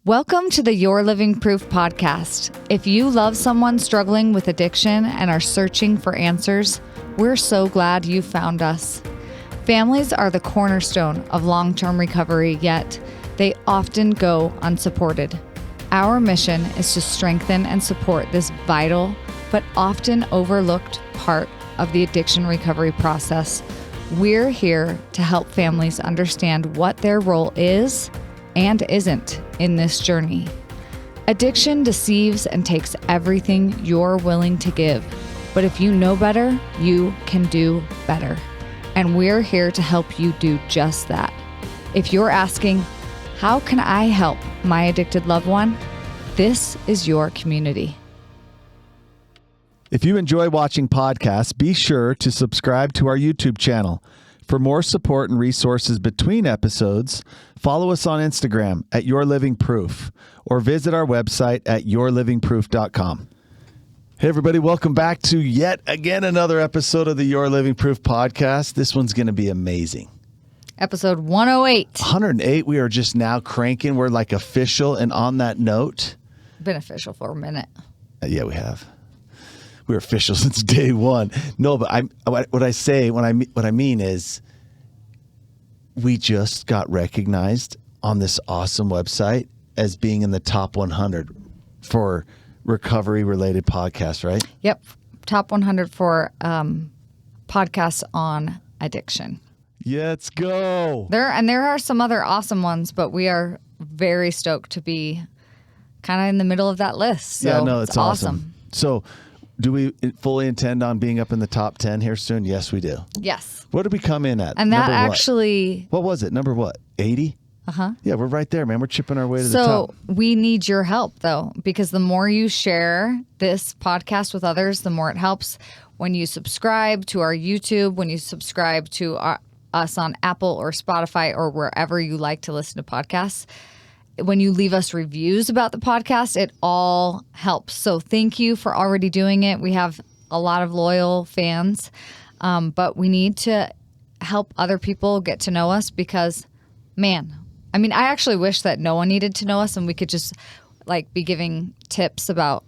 Welcome to the Your Living Proof podcast. If you love someone struggling with addiction and are searching for answers, we're so glad you found us. Families are the cornerstone of long-term recovery, yet they often go unsupported. Our mission is to strengthen and support this vital but often overlooked part of the addiction recovery process. We're here to help families understand what their role is and isn't in this journey. Addiction deceives and takes everything you're willing to give. But if you know better, you can do better. And we're here to help you do just that. If you're asking, how can I help my addicted loved one? This is your community. If you enjoy watching podcasts, be sure to subscribe to our YouTube channel. For more support and resources between episodes, follow us on Instagram at Your Living Proof or visit our website at yourlivingproof.com. Hey everybody, welcome back to yet again another episode of the Your Living Proof podcast. This one's going to be amazing. Episode 108. 108, we are just now cranking. We're like official, and on that note... Been official for a minute. Yeah, we have. We're official since day one. No, but what I mean is we just got recognized on this awesome website as being in the top 100 for recovery-related podcasts, right? Yep. Top 100 for podcasts on addiction. Let's go. There are some other awesome ones, but we are very stoked to be kind of in the middle of that list. So yeah, no, it's awesome. So do we fully intend on being up in the top 10 here soon? Yes, we do. Yes. What did we come in at? And that actually... What was it? Number what? 80? Uh-huh. Yeah, we're right there, man. We're chipping our way to the top. So we need your help, though, because the more you share this podcast with others, the more it helps. When you subscribe to our YouTube, when you subscribe to us on Apple or Spotify or wherever you like to listen to podcasts, when you leave us reviews about the podcast, it all helps. So thank you for already doing it. We have a lot of loyal fans, but we need to help other people get to know us because, man, I mean, I actually wish that no one needed to know us and we could just be giving tips about,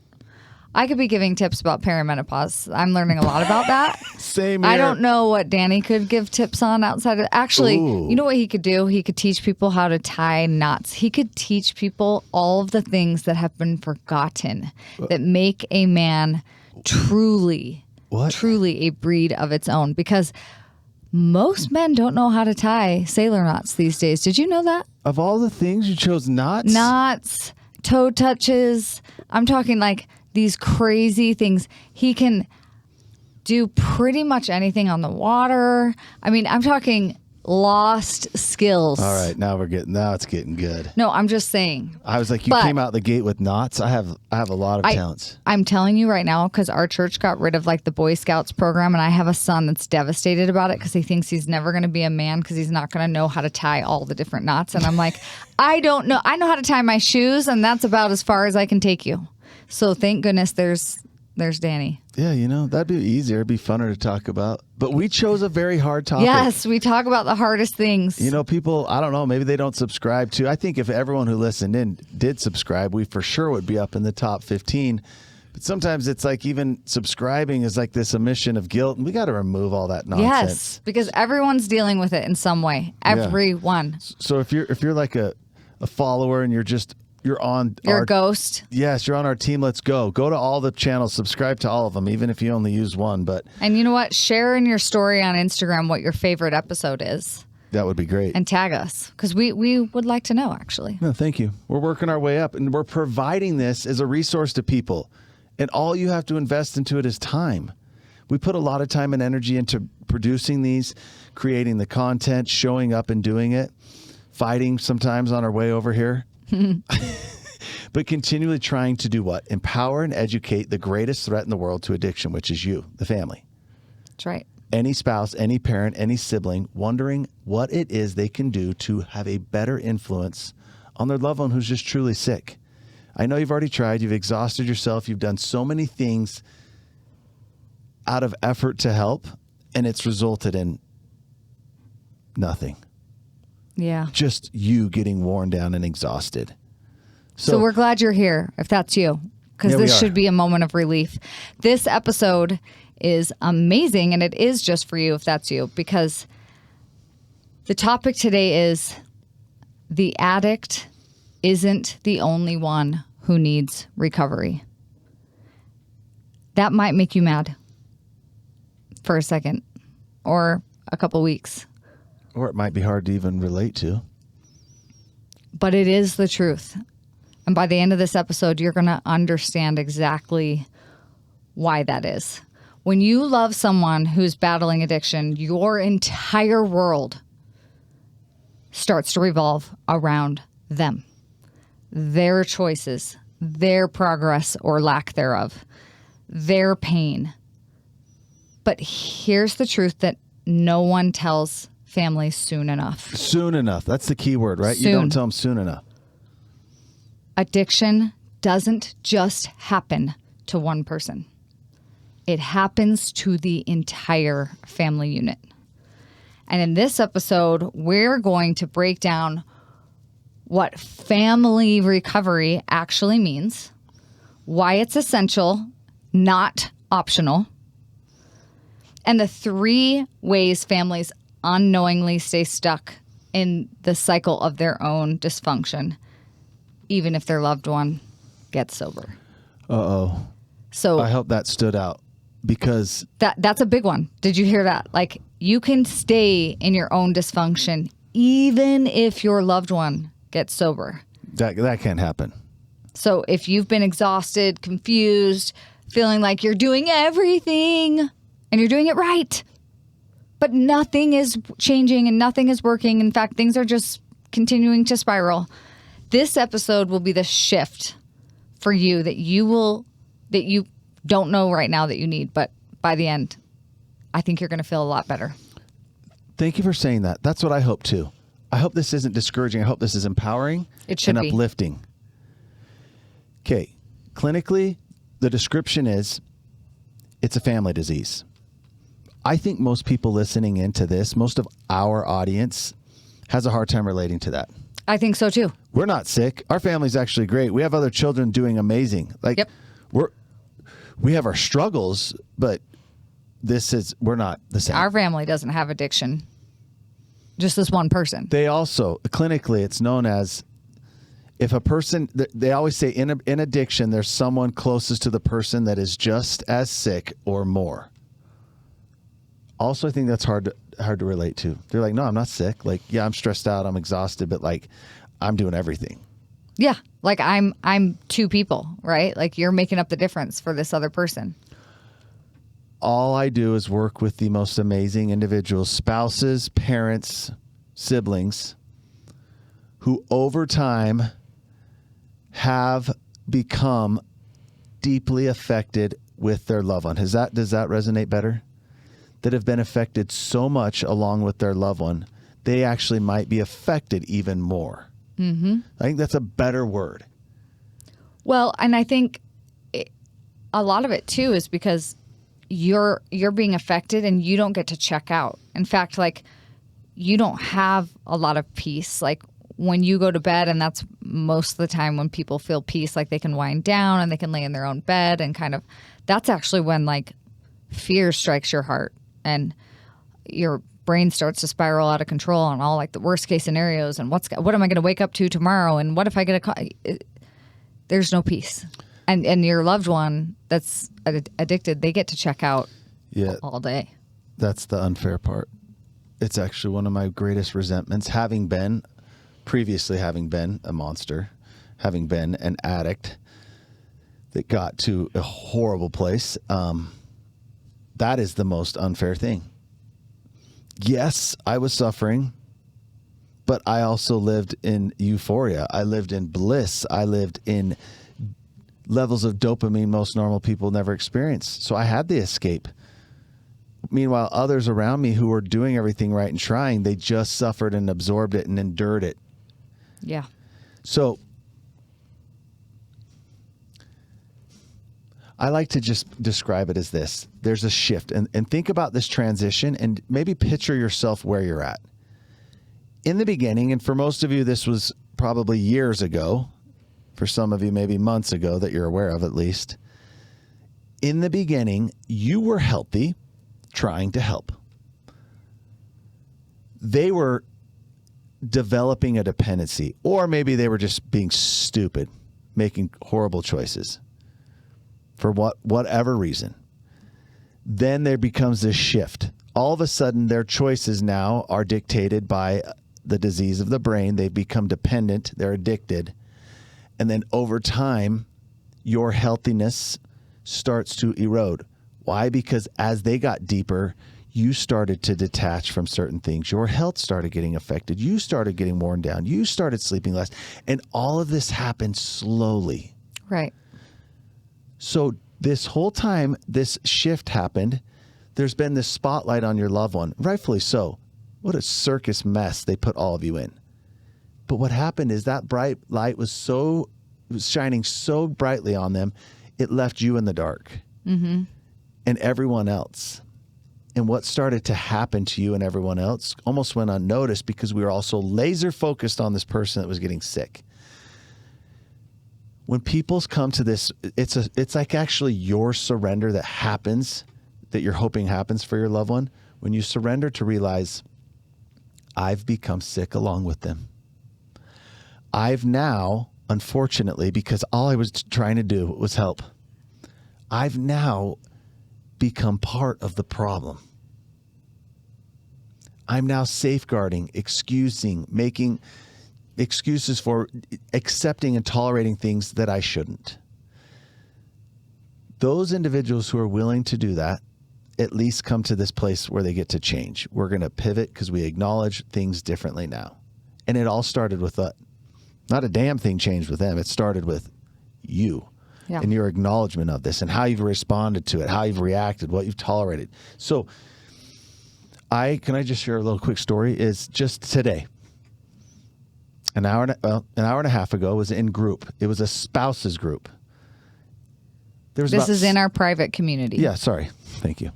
I could be giving tips about perimenopause. I'm learning a lot about that. Same here. I don't know what Danny could give tips on outside of... Actually, Ooh. You know what he could do? He could teach people how to tie knots. He could teach people all of the things that have been forgotten that make a man truly a breed of its own. Because most men don't know how to tie sailor knots these days. Did you know that? Of all the things, you chose knots? Knots, toe touches. I'm talking these crazy things. He can do pretty much anything on the water. I mean, I'm talking lost skills. All right, now it's getting good. No, I'm just saying. I was like, you came out the gate with knots. I have a lot of talents. I'm telling you right now, because our church got rid of the Boy Scouts program, and I have a son that's devastated about it because he thinks he's never going to be a man because he's not going to know how to tie all the different knots. And I'm like, I don't know. I know how to tie my shoes, and that's about as far as I can take you. So thank goodness there's Danny. Yeah, that'd be easier. It'd be funner to talk about. But we chose a very hard topic. Yes, we talk about the hardest things. People, I don't know, maybe they don't subscribe to. I think if everyone who listened in did subscribe, we for sure would be up in the top 15. But sometimes it's even subscribing is this emission of guilt, and we got to remove all that nonsense. Yes, because everyone's dealing with it in some way. Everyone. Yeah. So if you're like a follower and you're a ghost. Yes, you're on our team. Let's go. Go to all the channels. Subscribe to all of them, even if you only use one. And you know what? Share in your story on Instagram what your favorite episode is. That would be great. And tag us, because we would like to know, actually. No, thank you. We're working our way up, and we're providing this as a resource to people. And all you have to invest into it is time. We put a lot of time and energy into producing these, creating the content, showing up and doing it, fighting sometimes on our way over here. But continually trying to do what? Empower and educate the greatest threat in the world to addiction, which is you, the family. That's right. Any spouse, any parent, any sibling, wondering what it is they can do to have a better influence on their loved one who's just truly sick. I know you've already tried. You've exhausted yourself. You've done so many things out of effort to help, and it's resulted in nothing. Yeah. Just you getting worn down and exhausted. So we're glad you're here, if that's you, because this should be a moment of relief. This episode is amazing, and it is just for you if that's you, because the topic today is the addict isn't the only one who needs recovery. That might make you mad for a second or a couple weeks. Or it might be hard to even relate to. But it is the truth. And by the end of this episode, you're going to understand exactly why that is. When you love someone who's battling addiction, your entire world starts to revolve around them, their choices, their progress or lack thereof, their pain. But here's the truth that no one tells families soon enough. Soon enough. That's the key word, right? Soon. You don't tell them soon enough. Addiction doesn't just happen to one person. It happens to the entire family unit. And in this episode, we're going to break down what family recovery actually means, why it's essential, not optional, and the 3 ways families unknowingly stay stuck in the cycle of their own dysfunction, even if their loved one gets sober. Uh-oh. So I hope that stood out, because that's a big one. Did you hear that? Like, you can stay in your own dysfunction even if your loved one gets sober. that can't happen. So if you've been exhausted, confused, feeling like you're doing everything and you're doing it right, but nothing is changing and nothing is working. In fact, things are just continuing to spiral. This episode will be the shift for you that you don't know right now that you need, but by the end, I think you're going to feel a lot better. Thank you for saying that. That's what I hope too. I hope this isn't discouraging. I hope this is empowering and uplifting. Okay. Clinically, the description is it's a family disease. I think most people listening into this, most of our audience has a hard time relating to that. I think so too. We're not sick. Our family's actually great. We have other children doing amazing. Like, yep. We have our struggles, but we're not the same. Our family doesn't have addiction. Just this one person. They also, clinically, it's known as, if a person, they always say in addiction, there's someone closest to the person that is just as sick or more. Also, I think that's hard to relate to. They're like, no, I'm not sick. Like, yeah, I'm stressed out. I'm exhausted, but like, I'm doing everything. Yeah. Like I'm 2 people, right? Like, you're making up the difference for this other person. All I do is work with the most amazing individuals, spouses, parents, siblings, who over time have become deeply affected with their loved one. Does that resonate better? That have been affected so much along with their loved one, they actually might be affected even more. Mm-hmm. I think that's a better word. Well, and I think a lot of it too is because you're being affected and you don't get to check out. In fact, like, you don't have a lot of peace. Like, when you go to bed, and that's most of the time when people feel peace, like they can wind down and they can lay in their own bed, and kind of, that's actually when like fear strikes your heart and your brain starts to spiral out of control on all like the worst case scenarios and what am I going to wake up to tomorrow, and what if I get a call? There's no peace. And your loved one that's addicted, they get to check out all day. That's the unfair part. It's actually one of my greatest resentments, previously having been a monster, having been an addict that got to a horrible place. That is the most unfair thing. Yes, I was suffering, but I also lived in euphoria. I lived in bliss. I lived in levels of dopamine most normal people never experience. So I had the escape. Meanwhile, others around me who were doing everything right and trying, they just suffered and absorbed it and endured it. Yeah. So I like to just describe it as this. There's a shift. And think about this transition and maybe picture yourself where you're at. In the beginning, and for most of you, this was probably years ago. for some of you, maybe months ago that you're aware of at least. In the beginning, you were healthy, trying to help. They were developing a dependency, or maybe they were just being stupid, making horrible choices for whatever reason. Then there becomes this shift. All of a sudden, their choices now are dictated by the disease of the brain. They become dependent. They're addicted. And then over time, your healthiness starts to erode. Why? Because as they got deeper, you started to detach from certain things. Your health started getting affected. You started getting worn down. You started sleeping less. And all of this happened slowly. Right. So this whole time this shift happened, there's been this spotlight on your loved one, rightfully so. What a circus mess they put all of you in. But what happened is that bright light was shining so brightly on them, it left you in the dark and everyone else. And what started to happen to you and everyone else almost went unnoticed because we were also laser focused on this person that was getting sick. When people's come to this, it's like actually your surrender that happens, that you're hoping happens for your loved one. When you surrender to realize, I've become sick along with them. I've now, unfortunately, because all I was trying to do was help, I've now become part of the problem. I'm now safeguarding, excusing, making excuses for accepting and tolerating things that I shouldn't. Those individuals who are willing to do that at least come to this place where they get to change. We're going to pivot because we acknowledge things differently now. And it all started with not a damn thing changed with them. It started with you and your acknowledgement of this and how you've responded to it, how you've reacted, what you've tolerated. So can I just share a little quick story? Is just today, an hour and a half ago, was in group. It was a spouses group. This is in our private community. Yeah, sorry. Thank you.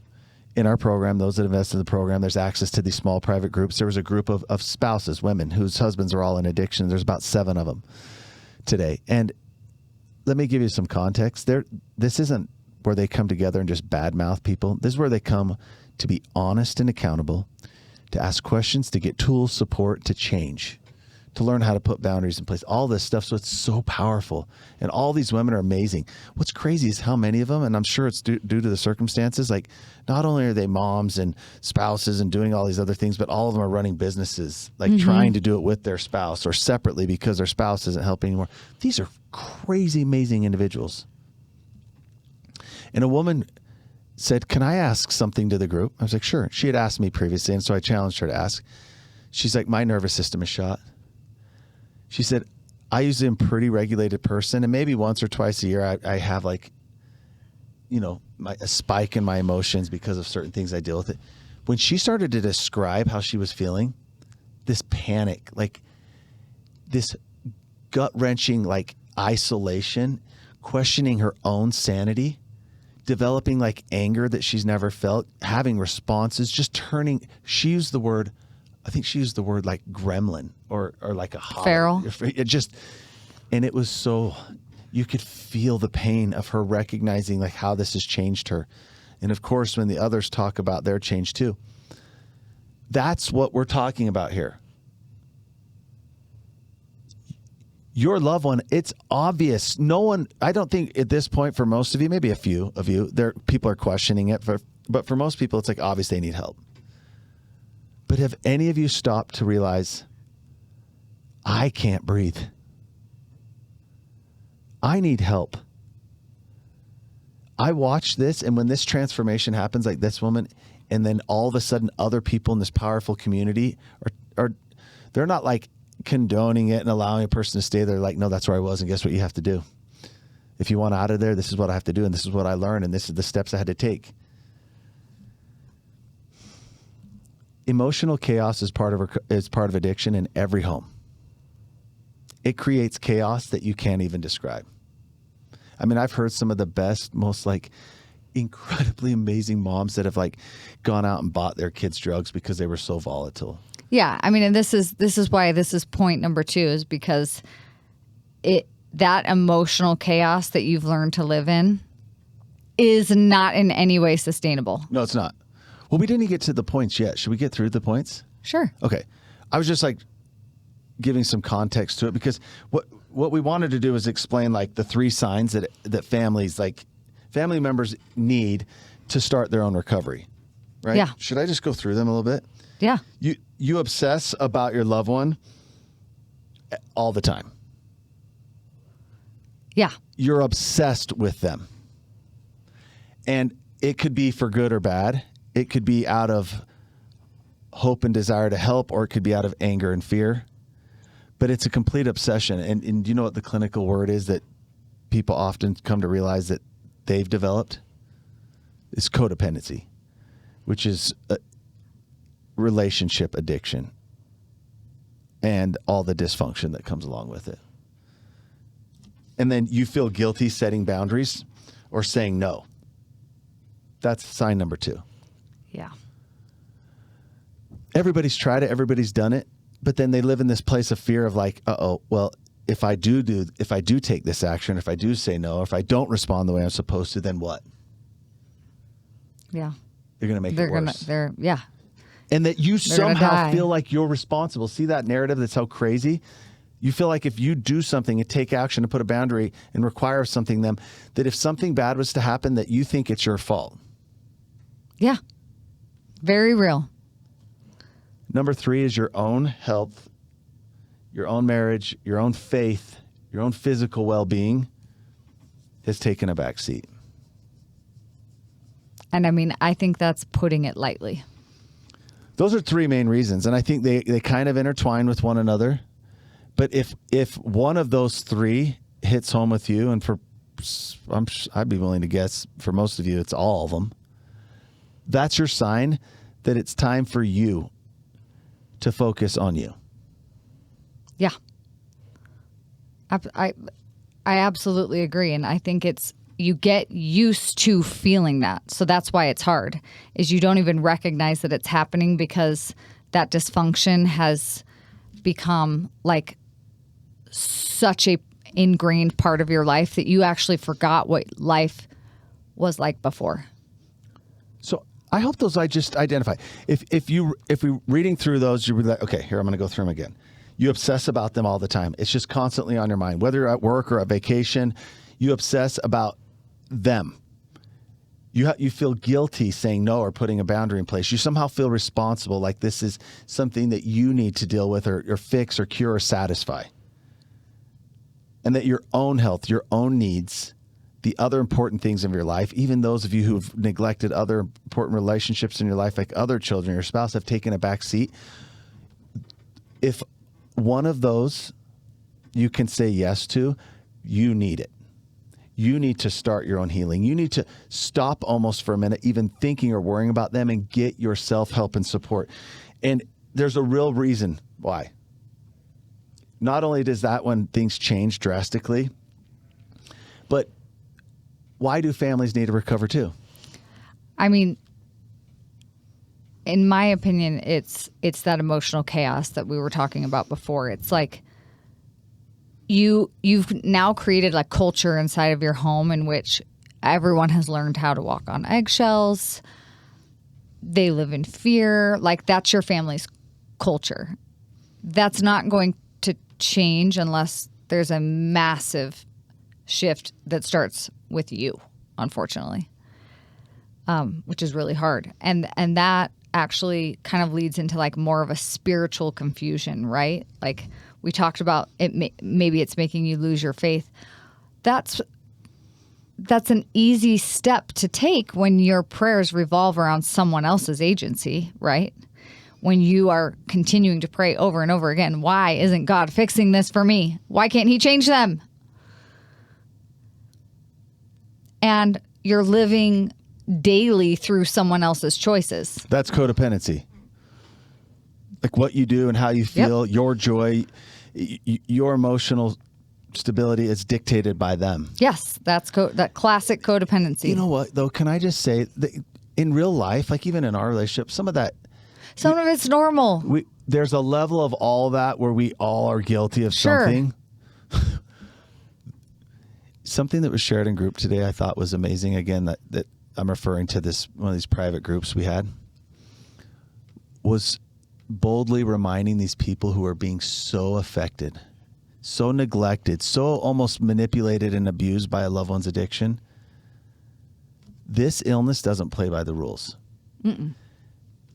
In our program, those that invest in the program, there's access to these small private groups. There was a group of spouses, women whose husbands are all in addiction. There's about 7 of them today. And let me give you some context. This isn't where they come together and just badmouth people. This is where they come to be honest and accountable, to ask questions, to get tools, support, to change, to learn how to put boundaries in place, all this stuff. So it's so powerful. And all these women are amazing. What's crazy is how many of them, and I'm sure it's due to the circumstances, like not only are they moms and spouses and doing all these other things, but all of them are running businesses, like trying to do it with their spouse or separately because their spouse isn't helping anymore. These are crazy, amazing individuals. And a woman said, "Can I ask something to the group?" I was like, "Sure." She had asked me previously, and so I challenged her to ask. She's like, "My nervous system is shot." She said, "I usually am a pretty regulated person, and maybe once or twice a year I have like, a spike in my emotions because of certain things I deal with it." When she started to describe how she was feeling, this panic, like this gut-wrenching, like isolation, questioning her own sanity, developing like anger that she's never felt, having responses, just turning, she used the word like gremlin or like a feral. And it was so, you could feel the pain of her recognizing like how this has changed her. And of course, when the others talk about their change too, that's what we're talking about here. Your loved one, it's obvious. No one, I don't think at this point for most of you, maybe a few of you, people are questioning it, but for most people, it's like obvious they need help. But have any of you stopped to realize, I can't breathe. I need help. I watch this, and when this transformation happens, like this woman, and then all of a sudden other people in this powerful community are they're not like condoning it and allowing a person to stay there. Like, no, that's where I was, and guess what you have to do? If you want out of there, this is what I have to do, and this is what I learned, and this is the steps I had to take. Emotional chaos is part of addiction in every home. It creates chaos that you can't even describe. I mean, I've heard some of the best, most like incredibly amazing moms that have like gone out and bought their kids drugs because they were so volatile. Yeah, I mean, and this is why this is point number 2, is because that emotional chaos that you've learned to live in is not in any way sustainable. No, it's not. Well, we didn't get to the points yet. Should we get through the points? Sure. Okay. I was just like giving some context to it because what we wanted to do is explain like the 3 signs that family members need to start their own recovery. Right? Yeah. Should I just go through them a little bit? Yeah. You obsess about your loved one all the time. Yeah. You're obsessed with them. And it could be for good or bad. It could be out of hope and desire to help, or it could be out of anger and fear. But it's a complete obsession. And do you know what the clinical word is that people often come to realize that they've developed? It's codependency, which is a relationship addiction and all the dysfunction that comes along with it. And then you feel guilty setting boundaries or saying no. That's sign number 2. Yeah. Everybody's tried it. Everybody's done it. But then they live in this place of fear of like, well, if I do take this action, if I do say no, if I don't respond the way I'm supposed to, then what? Yeah. You're going to make it worse. Yeah. And that you somehow feel like you're responsible. See that narrative? That's how crazy. You feel like if you do something and take action and put a boundary and require something them, that if something bad was to happen, that you think it's your fault. Yeah. Very real. Number 3 is your own health, your own marriage, your own faith, your own physical well-being has taken a back seat. And I mean, I think that's putting it lightly. Those are 3 main reasons. And I think they kind of intertwine with one another. But if one of those 3 hits home with you, and I'd be willing to guess for most of you, it's all of them. That's your sign that it's time for you to focus on you. Yeah. I absolutely agree. And I think you get used to feeling that. So that's why it's hard, is you don't even recognize that it's happening because that dysfunction has become like such a ingrained part of your life that you actually forgot what life was like before. So I hope those I just identify. If we reading through those, you're like, okay, here I'm going to go through them again. You obsess about them all the time. It's just constantly on your mind, whether you're at work or at vacation. You obsess about them. You feel guilty saying no or putting a boundary in place. You somehow feel responsible, like this is something that you need to deal with or fix or cure or satisfy. And that your own health, your own needs, the other important things of your life, even those of you who've neglected other important relationships in your life, like other children, your spouse, have taken a back seat. If one of those you can say yes to, you need it. You need to start your own healing. You need to stop almost for a minute, even thinking or worrying about them, and get your self-help and support. And there's a real reason why. Not only does that when things change drastically, but why do families need to recover too? I mean, in my opinion, it's that emotional chaos that we were talking about before. It's like you've now created a culture inside of your home in which everyone has learned how to walk on eggshells. They live in fear. Like, that's your family's culture. That's not going to change unless there's a massive shift that starts with you, unfortunately, which is really hard. And that actually kind of leads into like more of a spiritual confusion, right? Like we talked about it, maybe it's making you lose your faith. That's an easy step to take when your prayers revolve around someone else's agency, right? When you are continuing to pray over and over again, why isn't God fixing this for me? Why can't he change them? And you're living daily through someone else's choices. That's codependency. Like what you do and how you feel, your joy, your emotional stability is dictated by them. Yes, that's that classic codependency. You know what, though? Can I just say that in real life, like even in our relationship, some of it's normal. There's a level of all that where we all are guilty of something. Something that was shared in group today I thought was amazing. Again, that I'm referring to this, one of these private groups we had, was boldly reminding these people who are being so affected, so neglected, so almost manipulated and abused by a loved one's addiction. This illness doesn't play by the rules. Mm-mm.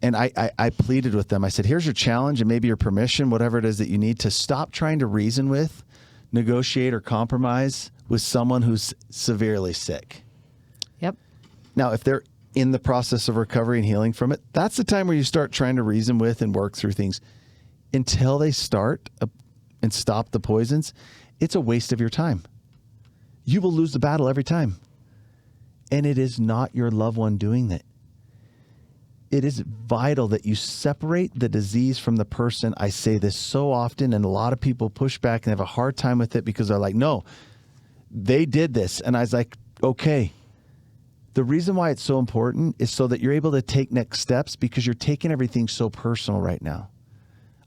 And I pleaded with them. I said, here's your challenge and maybe your permission, whatever it is that you need, to stop trying to reason with, negotiate, or compromise with someone who's severely sick. Yep. Now, if they're in the process of recovery and healing from it, that's the time where you start trying to reason with and work through things. Until they start and stop the poisons, it's a waste of your time. You will lose the battle every time. And it is not your loved one doing that. It is vital that you separate the disease from the person. I say this so often, and a lot of people push back and have a hard time with it because they're like, no, they did this. And I was like, okay. The reason why it's so important is so that you're able to take next steps, because you're taking everything so personal right now.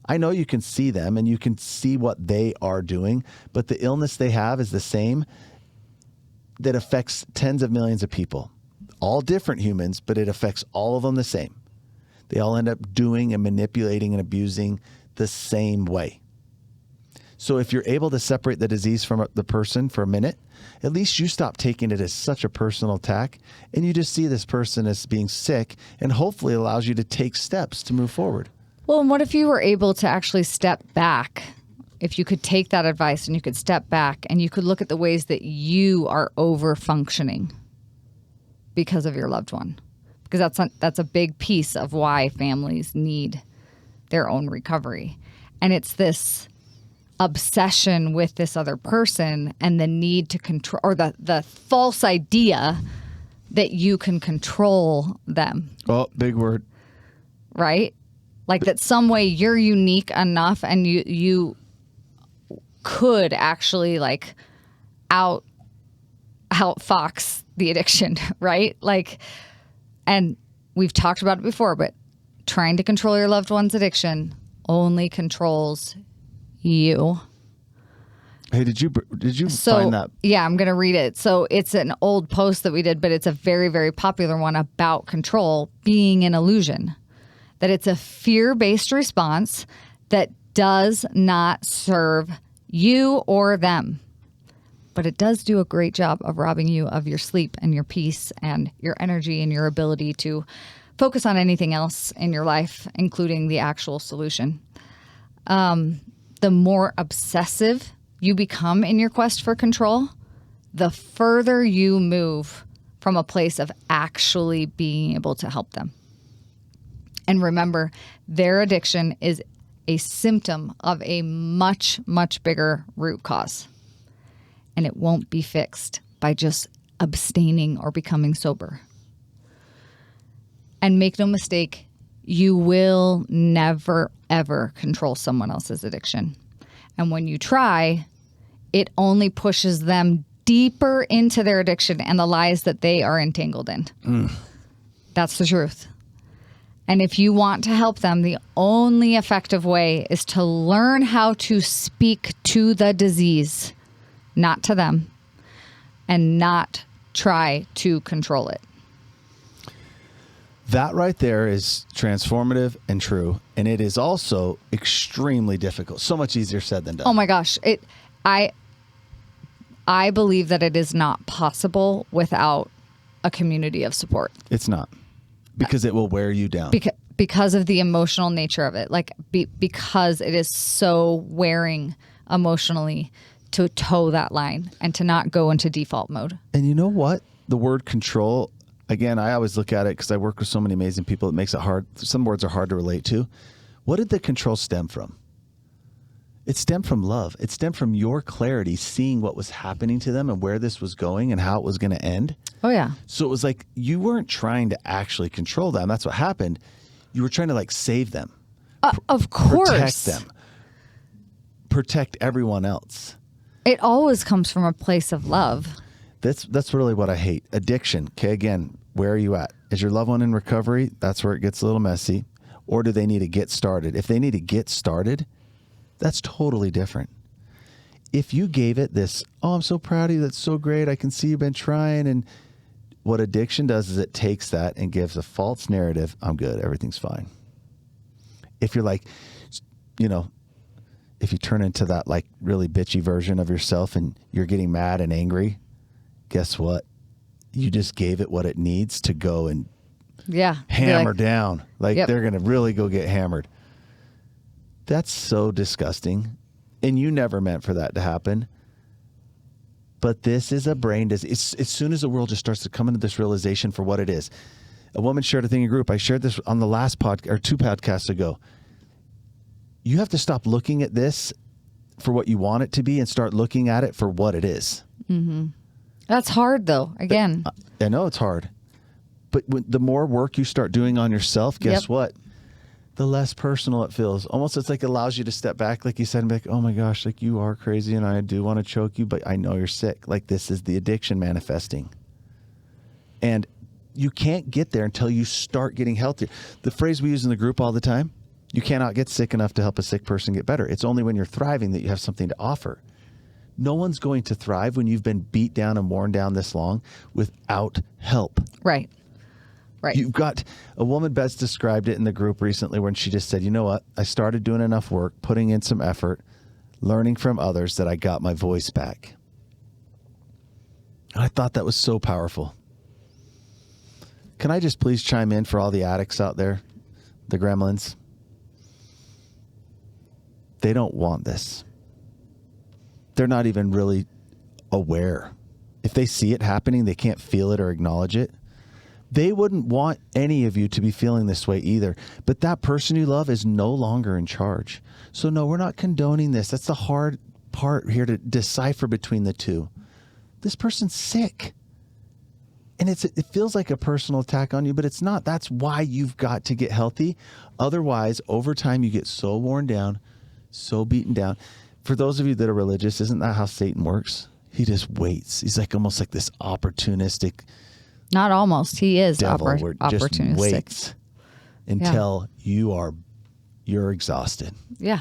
I know you can see them and you can see what they are doing, but the illness they have is the same that affects tens of millions of people. All different humans, but it affects all of them the same. They all end up doing and manipulating and abusing the same way. So if you're able to separate the disease from the person for a minute, at least you stop taking it as such a personal attack, and you just see this person as being sick, and hopefully allows you to take steps to move forward. Well, and what if you were able to actually step back? If you could take that advice and you could step back and you could look at the ways that you are over functioning because of your loved one, because that's a big piece of why families need their own recovery. And it's this obsession with this other person and the need to control, or the false idea that you can control them. Oh, big word. Right? Like that some way you're unique enough and you could actually like outfox the addiction, right? Like, and we've talked about it before, but trying to control your loved one's addiction only controls you. Hey, did you find that? Yeah, I'm going to read it. So it's an old post that we did, but it's a very, very popular one about control being an illusion. That it's a fear-based response that does not serve you or them. But it does do a great job of robbing you of your sleep and your peace and your energy and your ability to focus on anything else in your life, including the actual solution. The more obsessive you become in your quest for control, the further you move from a place of actually being able to help them. And remember, their addiction is a symptom of a much, much bigger root cause. And it won't be fixed by just abstaining or becoming sober. And make no mistake, you will never, ever control someone else's addiction. And when you try, it only pushes them deeper into their addiction and the lies that they are entangled in. That's the truth. And if you want to help them, the only effective way is to learn how to speak to the disease, not to them, and not try to control it. That right there is transformative and true. And it is also extremely difficult. So much easier said than done. Oh my gosh. I believe that it is not possible without a community of support. It's not. Because it will wear you down. Because of the emotional nature of it. Like because it is so wearing emotionally to toe that line and to not go into default mode. And you know what? The word control, again, I always look at it because I work with so many amazing people. It makes it hard. Some words are hard to relate to. What did the control stem from? It stemmed from love. It stemmed from your clarity, seeing what was happening to them and where this was going and how it was going to end. Oh, yeah. So it was like you weren't trying to actually control them. That's what happened. You were trying to like save them. Of course. Protect them. Protect everyone else. It always comes from a place of love. That's really what I hate. Addiction. Okay, again, where are you at? Is your loved one in recovery? That's where it gets a little messy. Or do they need to get started? If they need to get started, that's totally different. if you gave it this, oh, I'm so proud of you, that's so great, I can see you've been trying, and what addiction does is it takes that and gives a false narrative, I'm good, everything's fine. If you're like, you know, if you turn into that like really bitchy version of yourself and you're getting mad and angry, guess what? You just gave it what it needs to go and hammer down. Like they're going to really go get hammered. That's so disgusting. And you never meant for that to happen. But this is a brain disease. As soon as the world just starts to come into this realization for what it is. A woman shared a thing in group. I shared this on the last podcast or 2 podcasts ago. You have to stop looking at this for what you want it to be and start looking at it for what it is. Mm-hmm. That's hard, though. Again, I know it's hard. But the more work you start doing on yourself, guess what? The less personal it feels. Almost it's like it allows you to step back, like you said, and be like, oh my gosh, like you are crazy and I do want to choke you, but I know you're sick. Like this is the addiction manifesting. And you can't get there until you start getting healthier. The phrase we use in the group all the time, you cannot get sick enough to help a sick person get better. It's only when you're thriving that you have something to offer. No one's going to thrive when you've been beat down and worn down this long without help. Right. Right. You've got a woman, Beth described it in the group recently when she just said, you know what? I started doing enough work, putting in some effort, learning from others that I got my voice back. And I thought that was so powerful. Can I just please chime in for all the addicts out there, the gremlins? They don't want this. They're not even really aware. If they see it happening, they can't feel it or acknowledge it. They wouldn't want any of you to be feeling this way either. But that person you love is no longer in charge. So no, we're not condoning this. That's the hard part here to decipher between the two. This person's sick. And it feels like a personal attack on you, but it's not. That's why you've got to get healthy. Otherwise, over time, you get so worn down, so beaten down. For those of you that are religious, isn't that how Satan works? He just waits. He's like almost like this opportunistic. Not almost. He is opportunistic. Just waits until you're exhausted. Yeah.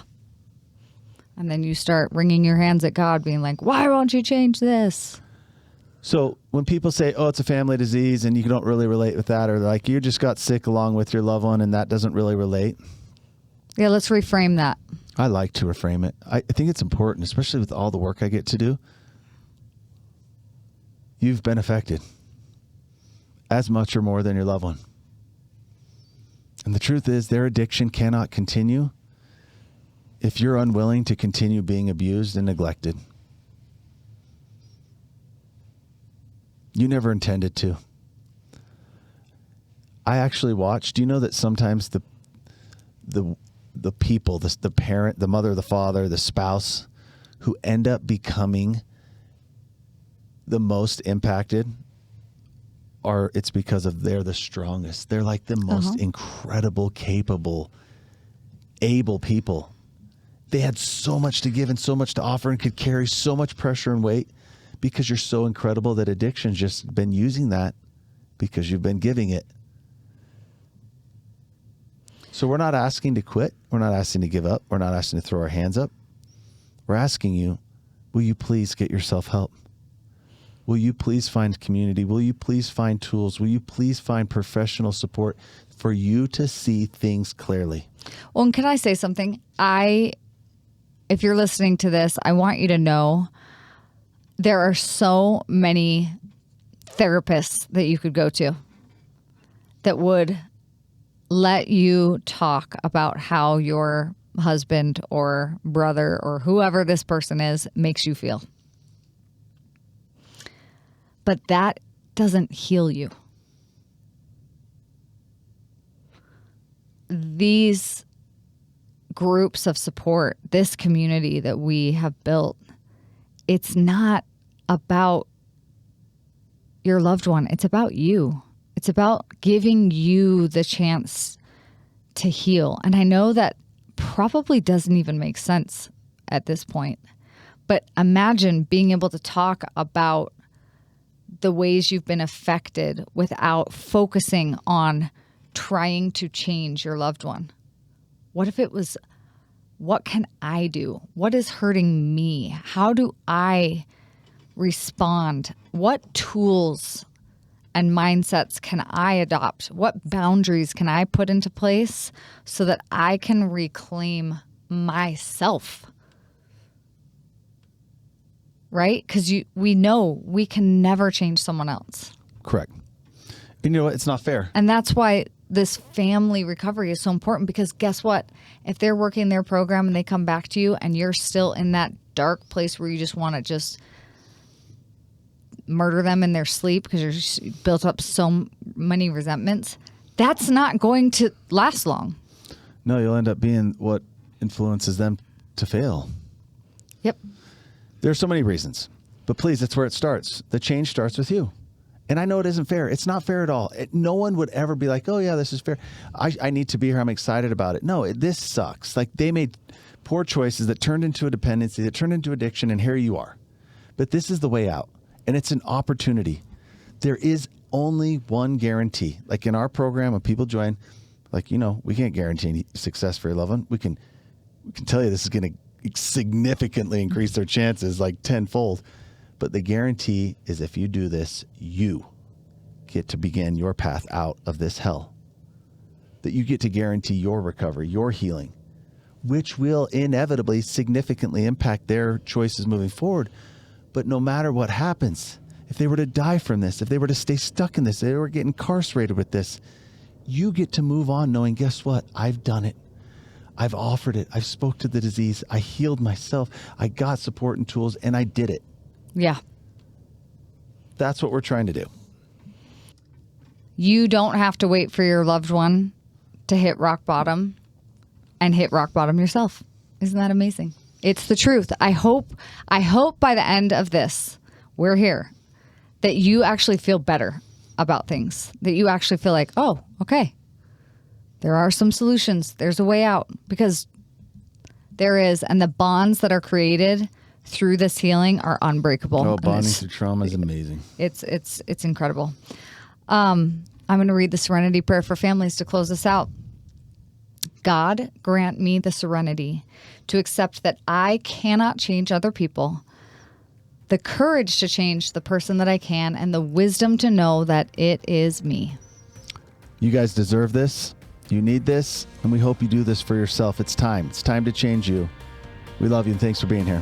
And then you start wringing your hands at God, being like, why won't you change this? So when people say, oh, it's a family disease and you don't really relate with that, or like you just got sick along with your loved one and that doesn't really relate. Yeah, let's reframe that. I like to reframe it. I think it's important, especially with all the work I get to do. You've been affected as much or more than your loved one. And the truth is their addiction cannot continue if you're unwilling to continue being abused and neglected. You never intended to. I actually watched. Do you know that sometimes the people, the parent, the mother, the father, the spouse, who end up becoming the most impacted it's because of they're the strongest. They're like the most incredible, capable, able people. They had so much to give and so much to offer and could carry so much pressure and weight because you're so incredible that addiction's just been using that because you've been giving it. So we're not asking to quit. We're not asking to give up. We're not asking to throw our hands up. We're asking you, will you please get yourself help? Will you please find community? Will you please find tools? Will you please find professional support for you to see things clearly? Well, and can I say something? If you're listening to this, I want you to know there are so many therapists that you could go to that would let you talk about how your husband or brother or whoever this person is makes you feel. But that doesn't heal you. These groups of support, this community that we have built, it's not about your loved one. It's about you. It's about giving you the chance to heal. And I know that probably doesn't even make sense at this point. But imagine being able to talk about the ways you've been affected without focusing on trying to change your loved one. What if it was what can I do? What is hurting me? How do I respond? What tools and mindsets can I adopt? What boundaries can I put into place so that I can reclaim myself? Right? Because we know we can never change someone else. Correct. And you know what? It's not fair. And that's why this family recovery is so important, because guess what? If they're working their program and they come back to you and you're still in that dark place where you just want to just murder them in their sleep because you're built up so many resentments, that's not going to last long. No, you'll end up being what influences them to fail. Yep. There's so many reasons, but please, that's where it starts. The change starts with you. And I know it isn't fair. It's not fair at all. No one would ever be like, oh yeah, this is fair. I need to be here. I'm excited about it. No, this sucks. Like, they made poor choices that turned into a dependency, that turned into addiction, and here you are. But this is the way out. And it's an opportunity. There is only one guarantee. Like in our program, when people join, like, we can't guarantee any success for your loved one. We can tell you this is going to significantly increase their chances like tenfold. But the guarantee is, if you do this, you get to begin your path out of this hell. That you get to guarantee your recovery, your healing, which will inevitably significantly impact their choices moving forward. But no matter what happens, if they were to die from this, if they were to stay stuck in this, if they were getting incarcerated with this, you get to move on knowing, guess what? I've done it. I've offered it. I've spoke to the disease. I healed myself. I got support and tools, and I did it. Yeah. That's what we're trying to do. You don't have to wait for your loved one to hit rock bottom and hit rock bottom yourself. Isn't that amazing? It's the truth. I hope by the end of this, we're here, that you actually feel better about things, that you actually feel like, oh, okay, there are some solutions. There's a way out, because there is. And the bonds that are created through this healing are unbreakable. Oh, bonding through trauma is amazing. It's incredible. I'm going to read the Serenity Prayer for families to close this out. God, grant me the serenity to accept that I cannot change other people, the courage to change the person that I can, and the wisdom to know that it is me. You guys deserve this. You need this. And we hope you do this for yourself. It's time. It's time to change you. We love you, and thanks for being here.